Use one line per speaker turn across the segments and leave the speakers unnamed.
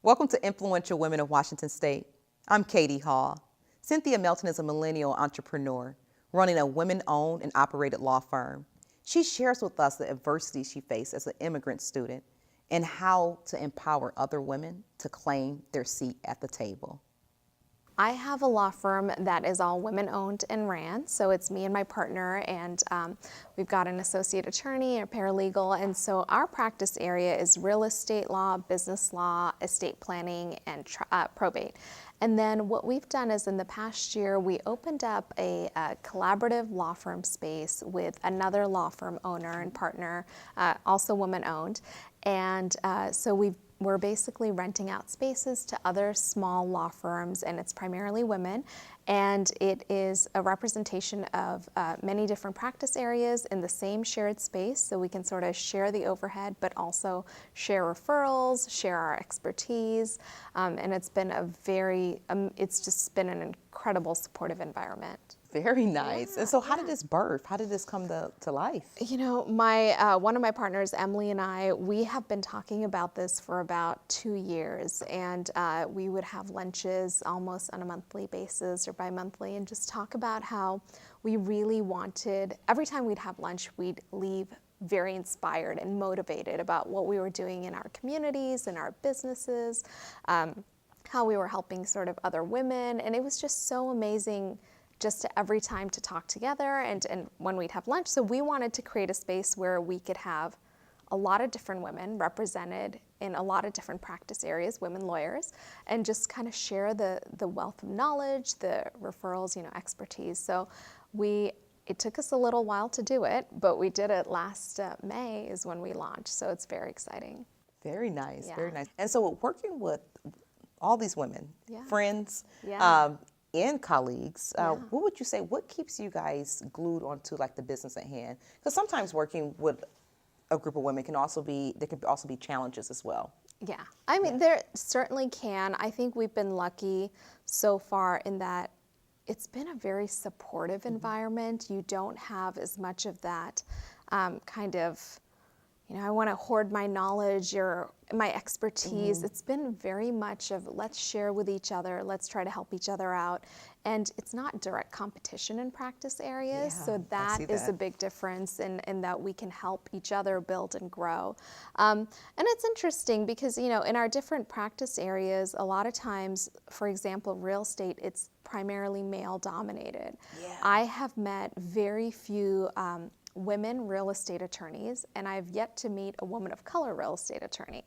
Welcome to Influential Women of Washington State. I'm Katie Hall. Cynthia Melton is a millennial entrepreneur running a women-owned and operated law firm. She shares with us the adversity she faced as an immigrant student and how to empower other women to claim their seat at the table.
I have a law firm that is all women-owned and ran, so it's me and my partner, and we've got an associate attorney, a paralegal, and so our practice area is real estate law, business law, estate planning, and probate. And then what we've done is in the past year, we opened up a collaborative law firm space with another law firm owner and partner, also woman-owned, and so we're basically renting out spaces to other small law firms, and it's primarily women, and it is a representation of many different practice areas in the same shared space, so we can sort of share the overhead, but also share referrals, share our expertise, and it's been it's just been an incredible supportive environment.
Very nice. And so how did this birth? How did this come to life?
You know, one of my partners, Emily, and I, we have been talking about this for about 2 years, and we would have lunches almost on a monthly basis or bi-monthly and just talk about how we really wanted, every time we'd have lunch, we'd leave very inspired and motivated about what we were doing in our communities and our businesses, how we were helping sort of other women, and it was just so amazing just to every time to talk together and when we'd have lunch. So we wanted to create a space where we could have a lot of different women represented in a lot of different practice areas, women lawyers, and just kind of share the wealth of knowledge, the referrals, expertise. So it took us a little while to do it, but we did it last May is when we launched. So it's very exciting.
Very nice,
Yeah.
very nice. And so working with all these women,
Yeah.
friends,
Yeah.
And colleagues,
Yeah.
what would you say, what keeps you guys glued onto like the business at hand? Because sometimes working with a group of women there can also be challenges as well.
Yeah, I mean, there certainly can. I think we've been lucky so far in that it's been a very supportive environment. You don't have as much of that kind of, I want to hoard my knowledge or my expertise. It's been very much of let's share with each other, let's try to help each other out. And it's not direct competition in practice areas,
Yeah,
so that is a big difference in that we can help each other build and grow. And it's interesting because, in our different practice areas, a lot of times, for example, real estate, it's primarily male dominated.
Yeah.
I have met very few women real estate attorneys, and I've yet to meet a woman of color real estate attorney.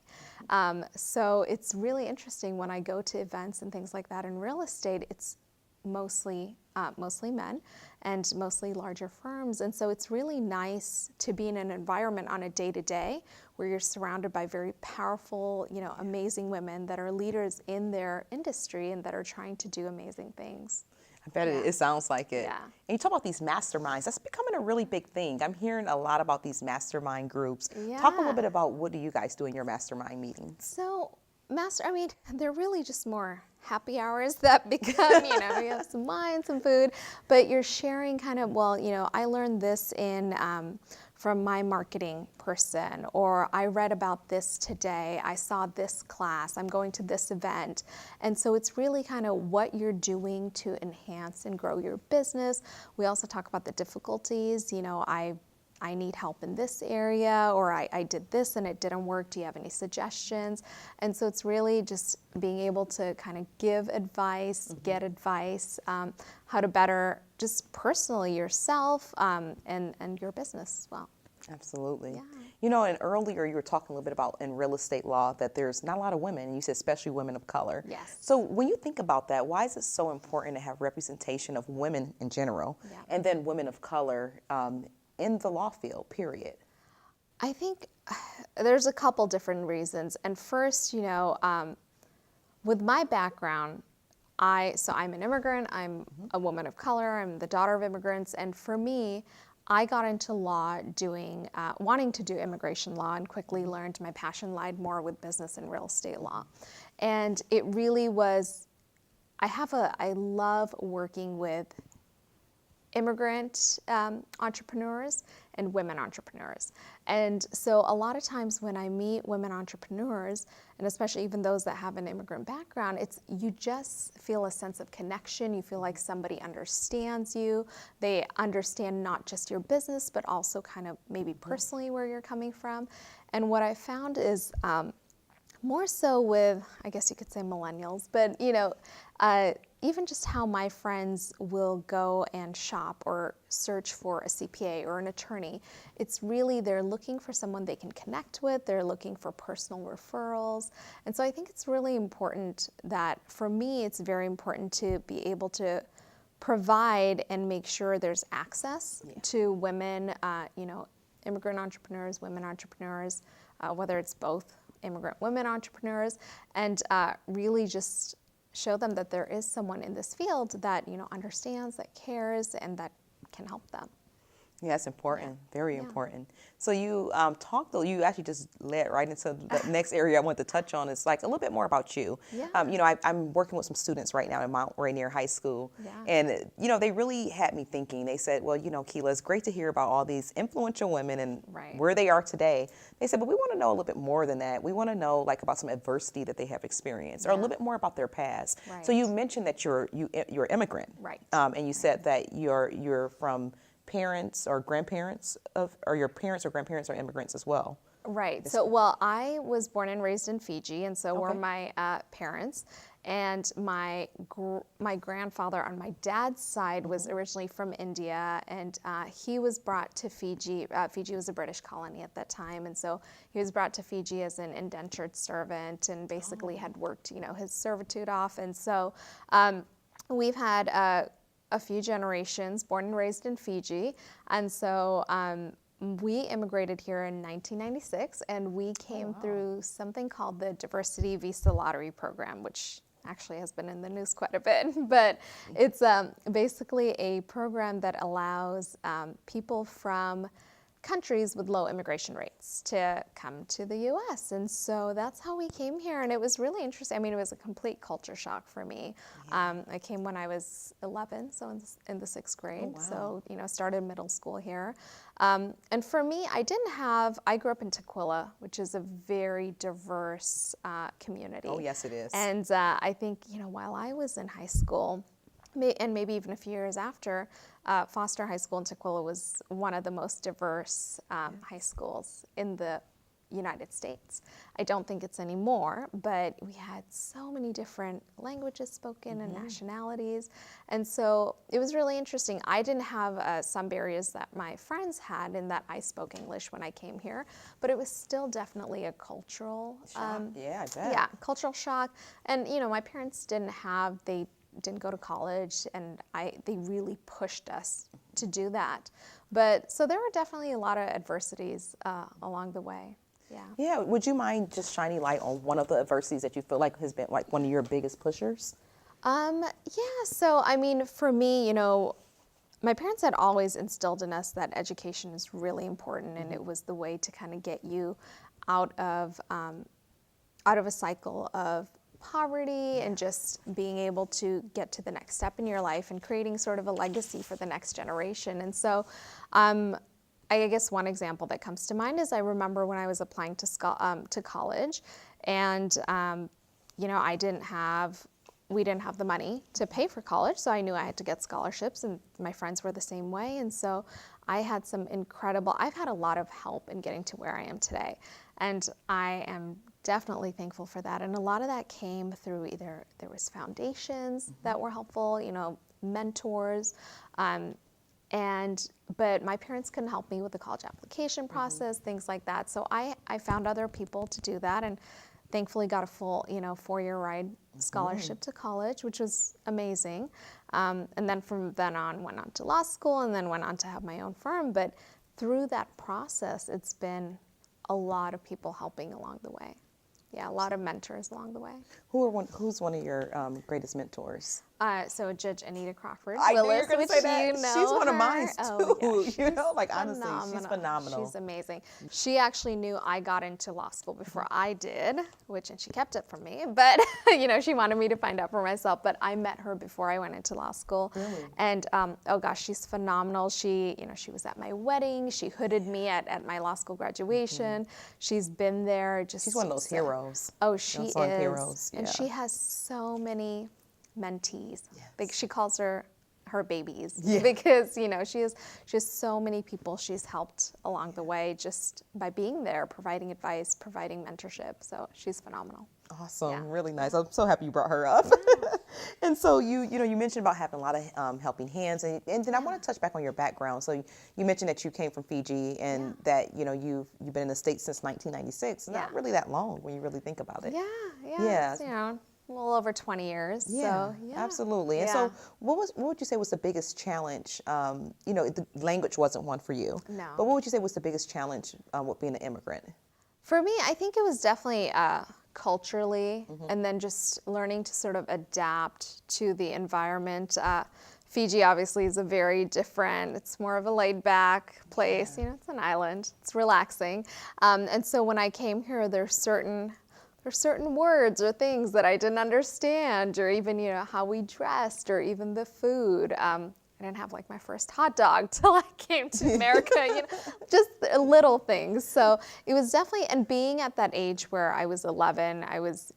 So it's really interesting when I go to events and things like that in real estate, it's mostly men and mostly larger firms. And so it's really nice to be in an environment on a day-to-day where you're surrounded by very powerful, amazing women that are leaders in their industry and that are trying to do amazing things.
I bet it sounds like it.
Yeah.
And you talk about these masterminds. That's becoming a really big thing. I'm hearing a lot about these mastermind groups. Talk a little bit about what do you guys do in your mastermind meetings?
So they're really just more happy hours that become, you have some wine, some food, but you're sharing kind of, I learned this from my marketing person, or I read about this today, I saw this class, I'm going to this event. And so it's really kind of what you're doing to enhance and grow your business. We also talk about the difficulties, I need help in this area, or I did this and it didn't work. Do you have any suggestions? And so it's really just being able to kind of give advice, get advice, how to better just personally yourself and your business as well.
Absolutely.
Yeah.
And earlier you were talking a little bit about in real estate law that there's not a lot of women, and you said especially women of color.
Yes.
So when you think about that, why is it so important to have representation of women in general, and then women of color in the law field, period?
I think there's a couple different reasons. And first, with my background, I'm an immigrant, I'm a woman of color, I'm the daughter of immigrants, and for me, I got into law wanting to do immigration law and quickly learned my passion lied more with business and real estate law. And it really was, I love working with immigrant entrepreneurs and women entrepreneurs. And so a lot of times when I meet women entrepreneurs, and especially even those that have an immigrant background, you just feel a sense of connection. You feel like somebody understands you. They understand not just your business, but also kind of maybe personally where you're coming from. And what I found is more so with, I guess you could say millennials, but even just how my friends will go and shop or search for a CPA or an attorney. It's really, they're looking for someone they can connect with. They're looking for personal referrals. And so I think it's really important that, for me, it's very important to be able to provide and make sure there's access to women, immigrant entrepreneurs, women entrepreneurs, whether it's both immigrant women entrepreneurs, and really just show them that there is someone in this field that understands, that cares, and that can help them.
Yeah, it's important, very important. So you you actually just led right into the next area I want to touch on. Is like a little bit more about you.
Yeah.
I'm working with some students right now in Mount Rainier High School.
Yeah.
And, they really had me thinking. They said, well, Keila, it's great to hear about all these influential women and where they are today. They said, but we want to know a little bit more than that. We want to know like about some adversity that they have experienced or a little bit more about their past.
Right.
So you mentioned that you're immigrant.
Right.
And you said that you're from parents or grandparents or your parents or grandparents are immigrants as well.
Right. So, well, I was born and raised in Fiji, and so were my parents. And my grandfather on my dad's side was originally from India, and he was brought to Fiji. Fiji was a British colony at that time, and so he was brought to Fiji as an indentured servant, and basically had worked, his servitude off. And so we've had a few generations born and raised in Fiji, and so we immigrated here in 1996, and we came through something called the Diversity Visa Lottery Program, which actually has been in the news quite a bit, but it's basically a program that allows people from countries with low immigration rates to come to the U.S. And so that's how we came here, and it was really interesting. I mean, it was a complete culture shock for me. I came when I was 11, so in the 6th grade. So, started middle school here. And for me, I grew up in Tequila, which is a very diverse community.
Oh, yes, it is.
And I think, while I was in high school, and maybe even a few years after, Foster High School in Tequila was one of the most diverse high schools in the United States. I don't think it's anymore, but we had so many different languages spoken and nationalities. And so it was really interesting. I didn't have some barriers that my friends had in that I spoke English when I came here, but it was still definitely a cultural
shock. Yeah, I bet.
Yeah, cultural shock. And my parents they didn't go to college, and they really pushed us to do that. But so there were definitely a lot of adversities along the way. Yeah.
Yeah. Would you mind just shining light on one of the adversities that you feel like has been like one of your biggest pushers?
Yeah. So I mean, for me, my parents had always instilled in us that education is really important, and it was the way to kind of get you out of a cycle of poverty and just being able to get to the next step in your life and creating sort of a legacy for the next generation. And so I guess one example that comes to mind is I remember when I was applying to college, and we didn't have the money to pay for college, so I knew I had to get scholarships, and my friends were the same way. And so I've had a lot of help in getting to where I am today, and I am definitely thankful for that. And a lot of that came through either there was foundations that were helpful, mentors, but my parents couldn't help me with the college application process, things like that. So I found other people to do that, and thankfully got a full 4-year ride scholarship to college, which was amazing. And then from then on, went on to law school, and then went on to have my own firm. But through that process, it's been a lot of people helping along the way. Yeah, a lot of mentors along the way.
Who's one of your greatest mentors?
So Judge Anita Crawford,
I knew you were
Willis,
going to
which
say that.
you know
She's one of
her.
mine
Oh,
too.
yeah,
You know, like
phenomenal.
honestly, she's phenomenal.
She's amazing. She actually knew I got into law school before I did, and she kept it from me. But you know, she wanted me to find out for myself. But I met her before I went into law school.
Really?
And oh gosh, she's phenomenal. She was at my wedding. She hooded me at my law school graduation. She's been there.
She's one of those heroes.
Oh, she
Unsung
is.
heroes.
And
Yeah.
she has so many mentees.
Yes.
Like she calls her babies,
Yeah.
because she has so many people she's helped along the way just by being there, providing advice, providing mentorship. So she's phenomenal.
Awesome,
Yeah.
really nice. I'm so happy you brought her up. And so you mentioned about having a lot of helping hands, and then I want to touch back on your background. So you mentioned that you came from Fiji, and that you've been in the States since 1996. Not
Yeah.
really that long when you really think about it.
Yeah. It's, a little over 20 years.
Yeah,
So, yeah.
absolutely. And so, what would you say was the biggest challenge? The language wasn't one for you.
No.
But what would you say was the biggest challenge with being an immigrant?
For me, I think it was definitely culturally, and then just learning to sort of adapt to the environment. Fiji obviously is a very different, it's more of a laid back place. It's an island, it's relaxing. And so when I came here, there's certain words or things that I didn't understand, or even, how we dressed, or even the food. I didn't have like my first hot dog till I came to America, just little things. So it was definitely, and being at that age where I was 11, I was,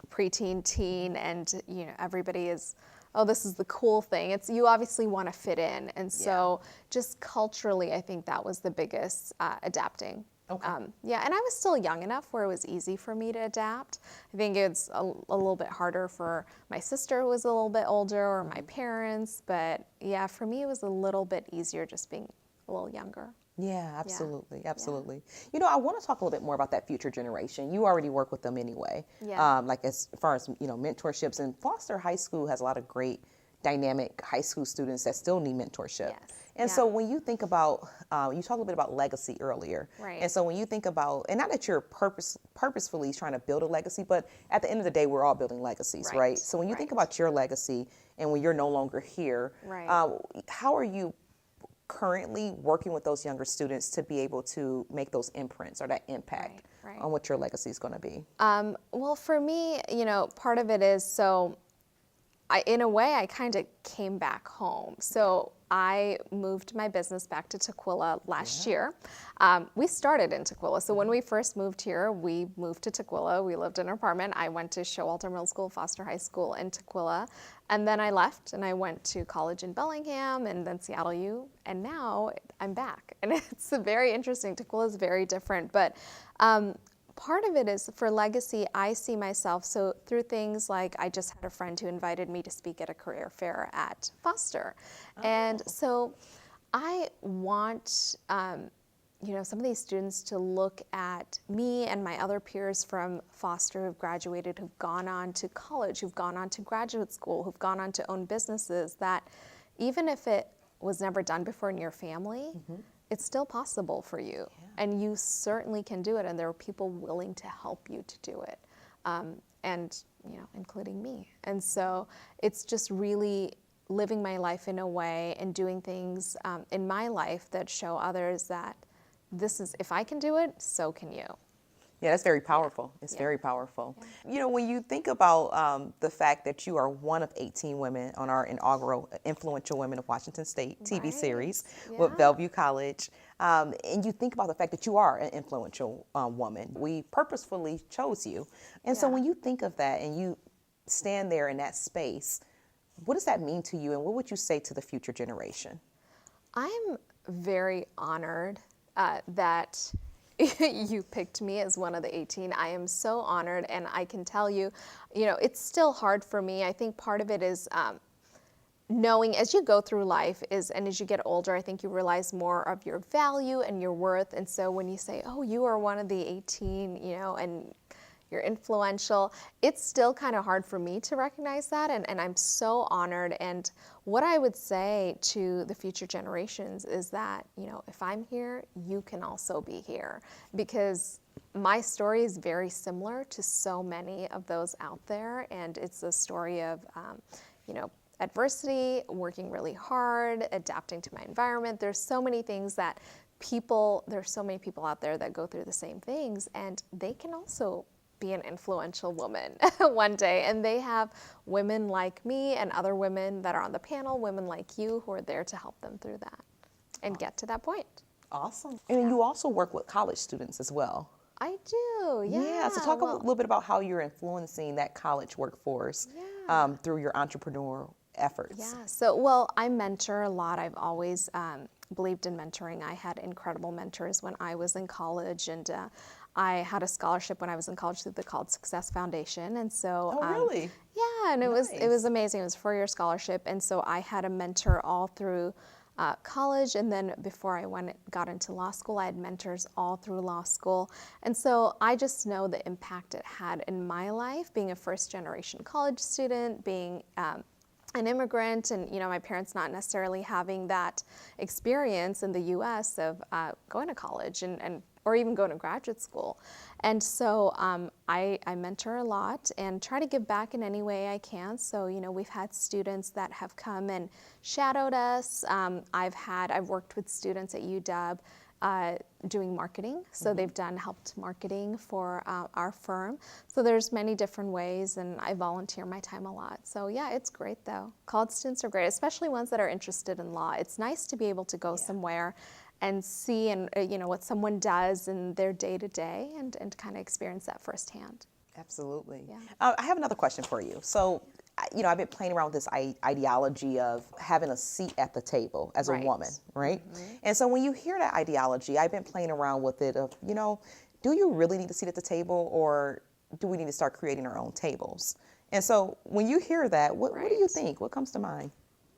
preteen, teen, and, everybody is, oh, this is the cool thing. You obviously want to fit in. And so just culturally, I think that was the biggest adapting.
Okay.
And I was still young enough where it was easy for me to adapt. I think it's a little bit harder for my sister who was a little bit older, or my parents, but yeah, for me it was a little bit easier just being a little younger.
Yeah, absolutely, absolutely. I want to talk a little bit more about that future generation. You already work with them anyway.
Yeah.
Like as far as, mentorships, and Foster High School has a lot of great dynamic high school students that still need mentorship.
Yes.
And so when you think about, you talked a little bit about legacy earlier.
Right.
And so when you think about, and not that you're purposefully trying to build a legacy, but at the end of the day, we're all building legacies, right? So when you think about your legacy and when you're no longer here, how are you currently working with those younger students to be able to make those imprints or that impact on what your legacy is going to be?
Well, for me, part of it is, in a way, I kind of came back home. So I moved my business back to Tukwila last year. We started in Tukwila. So when we first moved here, we moved to Tukwila. We lived in an apartment. I went to Showalter Middle School, Foster High School in Tukwila. And then I left and I went to college in Bellingham and then Seattle U. And now I'm back. And it's very interesting. Tukwila is very different. But part of it is for legacy, I see myself, so through things like I just had a friend who invited me to speak at a career fair at Foster. And so I want, some of these students to look at me and my other peers from Foster who've graduated, who've gone on to college, who've gone on to graduate school, who've gone on to own businesses, that even if it was never done before in your family, it's still possible for you. And you certainly can do it, and there are people willing to help you to do it, and including me. And so it's just really living my life in a way and doing things in my life that show others that if I can do it, so can you.
Yeah, that's very powerful. It's very powerful. When you think about the fact that you are one of 18 women on our inaugural Influential Women of Washington State TV series with Bellevue College, and you think about the fact that you are an influential woman, we purposefully chose you. And so when you think of that and you stand there in that space, what does that mean to you, and what would you say to the future generation?
I'm very honored that you picked me as one of the 18. I am so honored, and I can tell you, it's still hard for me. I think part of it is knowing as you go through life and as you get older, I think you realize more of your value and your worth. And so when you say, oh, you are one of the 18, and you're influential, it's still kind of hard for me to recognize that, and I'm so honored. And what I would say to the future generations is that, if I'm here, you can also be here, because my story is very similar to so many of those out there, and it's a story of, you know, adversity, working really hard, adapting to my environment. There's so many things that there's so many people out there that go through the same things, and they can also be an influential woman one day. And they have women like me and other women that are on the panel, women like you, who are there to help them through that and get to that point.
Awesome. And you also work with college students as well.
I do, yeah.
Yeah, so talk a little bit about how you're influencing that college workforce through your entrepreneurial efforts.
Yeah, so, well, I mentor a lot. I've always believed in mentoring. I had incredible mentors when I was in college, and I had a scholarship when I was in college through the College Success Foundation, and so
really?
Yeah, and
Nice.
it was amazing. It was a 4-year scholarship, and so I had a mentor all through college, and then before I got into law school, I had mentors all through law school, and so I just know the impact it had in my life, being a first-generation college student, being an immigrant, and my parents not necessarily having that experience in the U.S. of going to college and or even going to graduate school. And so I mentor a lot and try to give back in any way I can. So we've had students that have come and shadowed us. I've worked with students at UW doing marketing. So they've helped marketing for our firm. So there's many different ways, and I volunteer my time a lot. So yeah, it's great though. College students are great, especially ones that are interested in law. It's nice to be able to go somewhere and see and what someone does in their day-to-day and kind of experience that firsthand.
Absolutely.
Yeah.
I have another question for you. So, I've been playing around with this ideology of having a seat at the table as a woman, right? And so when you hear that ideology, I've been playing around with it of, do you really need a seat at the table, or do we need to start creating our own tables? And so when you hear that, what do you think? What comes to mind?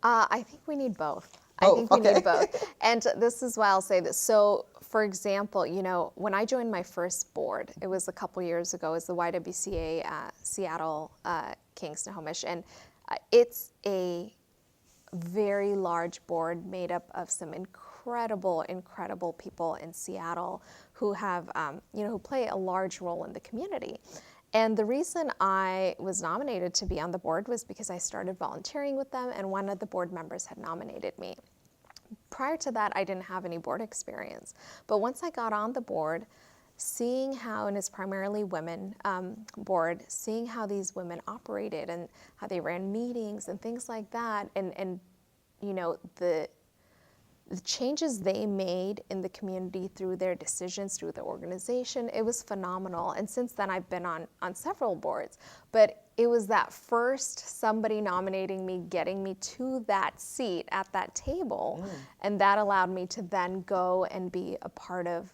I think we need both. I think we need both. And this is why I'll say this. So, for example, when I joined my first board, it was a couple years ago, it was the YWCA Seattle King Snohomish. And it's a very large board made up of some incredible people in Seattle who have, who play a large role in the community. And the reason I was nominated to be on the board was because I started volunteering with them, and one of the board members had nominated me. Prior to that, I didn't have any board experience. But once I got on the board, seeing how, and it's primarily women board, seeing how these women operated and how they ran meetings and things like that, and the changes they made in the community through their decisions, through the organization, it was phenomenal. And since then, I've been on several boards. But it was that first somebody nominating me, getting me to that seat at that table, and that allowed me to then go and be a part of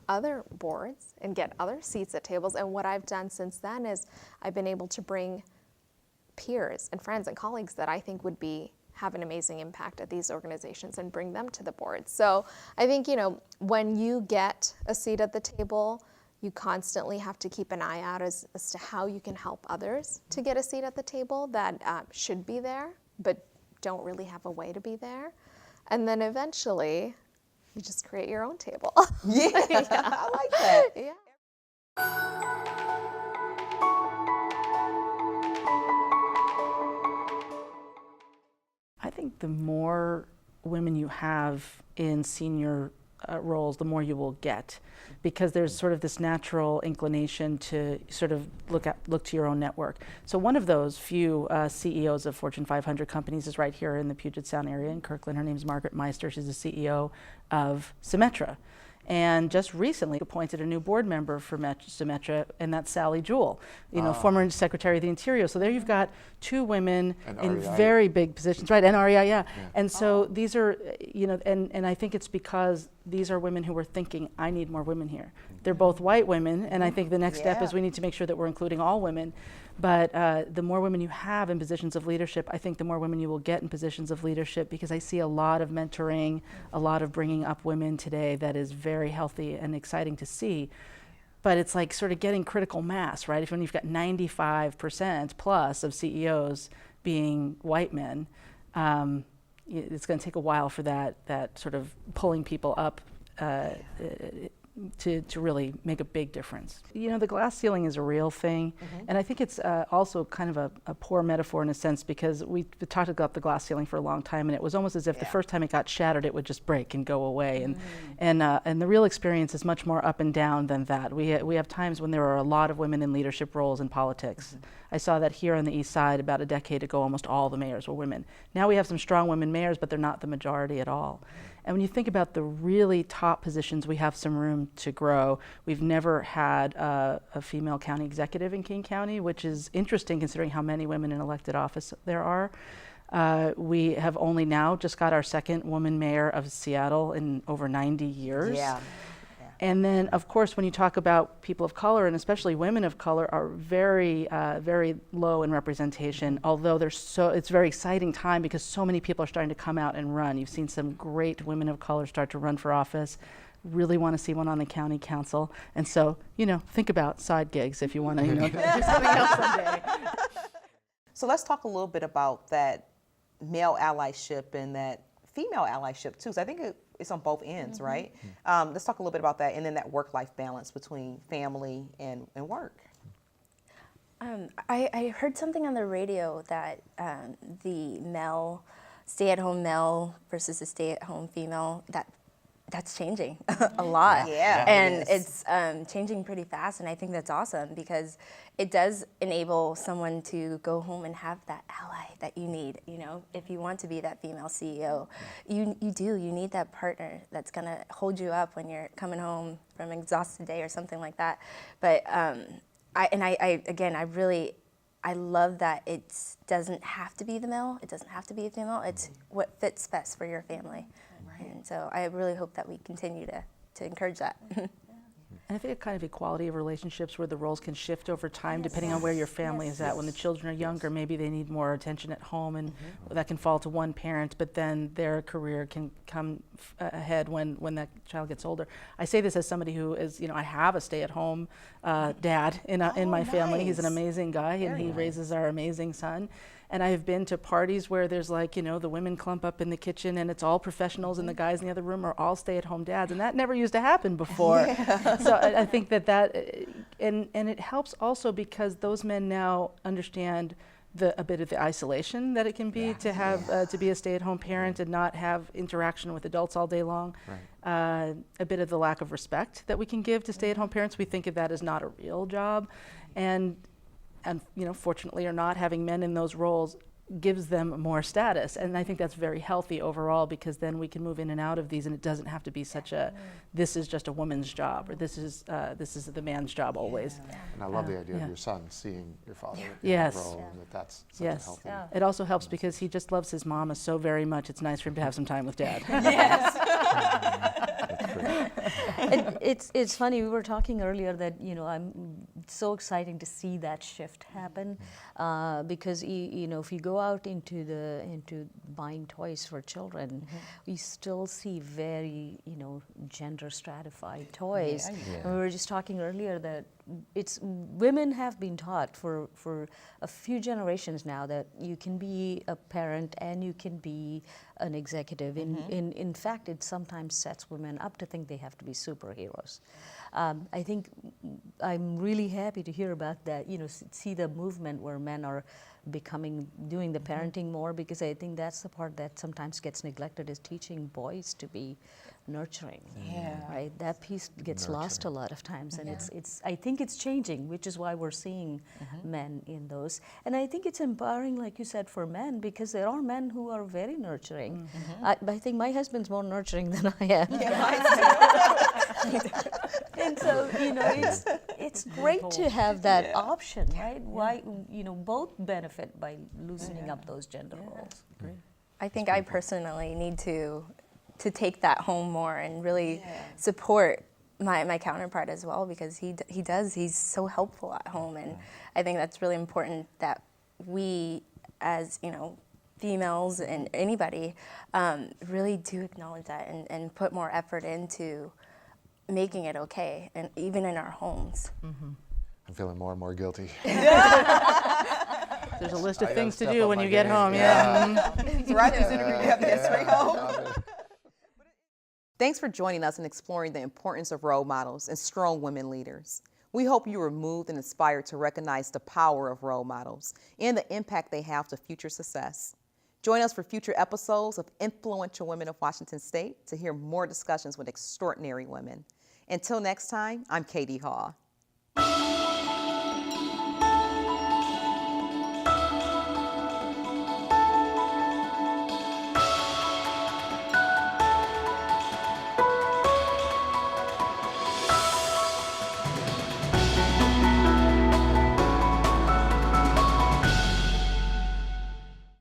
other boards and get other seats at tables. And what I've done since then is I've been able to bring peers and friends and colleagues that I think would have an amazing impact at these organizations and bring them to the board. So I think, when you get a seat at the table, you constantly have to keep an eye out as to how you can help others to get a seat at the table that should be there, but don't really have a way to be there. And then eventually, you just create your own table.
Yeah, I like that.
Yeah.
I think the more women you have in senior roles, the more you will get, because there's sort of this natural inclination to sort of look to your own network. So one of those few CEOs of Fortune 500 companies is right here in the Puget Sound area in Kirkland. Her name's Margaret Meister. She's the CEO of Symetra. And just recently appointed a new board member for Symetra, and that's Sally Jewell, former Secretary of the Interior. So there you've got two women in very big positions, right? And REI, yeah. And so these are, and I think it's because these are women who are thinking, I need more women here. They're both white women, and I think the next step is we need to make sure that we're including all women. But the more women you have in positions of leadership, I think the more women you will get in positions of leadership, because I see a lot of mentoring, a lot of bringing up women today that is very healthy and exciting to see. But it's like sort of getting critical mass, right? When you've got 95% plus of CEOs being white men, it's going to take a while for that sort of pulling people up to really make a big difference. You know, the glass ceiling is a real thing, and I think it's also kind of a poor metaphor in a sense, because we talked about the glass ceiling for a long time, and it was almost as if the first time it got shattered, it would just break and go away. And the real experience is much more up and down than that. We have times when there are a lot of women in leadership roles in politics. I saw that here on the East Side about a decade ago. Almost all the mayors were women. Now we have some strong women mayors, but they're not the majority at all. And when you think about the really top positions, we have some room to grow. We've never had a female county executive in King County, which is interesting considering how many women in elected office there are. We have only now just got our second woman mayor of Seattle in over 90 years.
Yeah.
And then, of course, when you talk about people of color, and especially women of color, are very, very low in representation. Although it's a very exciting time because so many people are starting to come out and run. You've seen some great women of color start to run for office. Really want to see one on the county council. And so, you know, think about side gigs if you want to, do something else someday.
So let's talk a little bit about that male allyship and that female allyship too. So I think it's on both ends, right? Let's talk a little bit about that, and then that work-life balance between family and work.
I heard something on the radio that the male, stay-at-home male versus the stay-at-home female, that's changing a lot.
Yeah,
and it's changing pretty fast, and I think that's awesome because it does enable someone to go home and have that ally that you need. You know, if you want to be that female CEO, you need that partner that's gonna hold you up when you're coming home from an exhausted day or something like that. But I love that it doesn't have to be the male, it doesn't have to be a female, it's what fits best for your family. Right. And so I really hope that we continue to encourage that.
And I think a kind of equality of relationships where the roles can shift over time depending on where your family is at. When the children are younger, maybe they need more attention at home, and that can fall to one parent, but then their career can come ahead when that child gets older. I say this as somebody who is, I have a stay-at-home dad in my family. He's an amazing guy, and he raises our amazing son. And I've been to parties where there's the women clump up in the kitchen and it's all professionals and the guys in the other room are all stay-at-home dads, and that never used to happen before. So I think that and it helps also because those men now understand a bit of the isolation that it can be to have to be a stay-at-home parent and not have interaction with adults all day long. Right. A bit of the lack of respect that we can give to stay-at-home parents. We think of that as not a real job, and fortunately or not, having men in those roles gives them more status, and I think that's very healthy overall, because then we can move in and out of these, and it doesn't have to be such this is just a woman's job, or this is the man's job always.
And I love the idea of your son seeing your father in
yes.
that role, and that's such a healthy.
It also helps because he just loves his mama so very much. It's nice for him to have some time with dad.
Yes.
It's funny, we were talking earlier that I'm so exciting to see that shift happen, because if you go out into buying toys for children, we still see very gender stratified toys. And we were just talking earlier that women have been taught for a few generations now that you can be a parent and you can be an executive. In fact, it sometimes sets women up to think they have to be superheroes. I think I'm really happy to hear about that, see the movement where men are doing the parenting more, because I think that's the part that sometimes gets neglected, is teaching boys to be nurturing. Right? That piece gets lost a lot of times, and I think it's changing, which is why we're seeing men in those. And I think it's empowering, like you said, for men, because there are men who are very nurturing. I think my husband's more nurturing than I am. And so, it's great to have that option, right? Why, both benefit by loosening up those gender roles.
Great.
I think I personally need to take that home more and really support my counterpart as well, because he's so helpful at home, and I think that's really important that we as females and anybody really do acknowledge that and put more effort into making it okay, and even in our homes.
I'm feeling more and more guilty.
There's a list of things to do when you get home.
Throughout this interview, you have to get straight home. Thanks for joining us in exploring the importance of role models and strong women leaders. We hope you were moved and inspired to recognize the power of role models and the impact they have to future success. Join us for future episodes of Influential Women of Washington State to hear more discussions with extraordinary women. Until next time, I'm Katie Hall.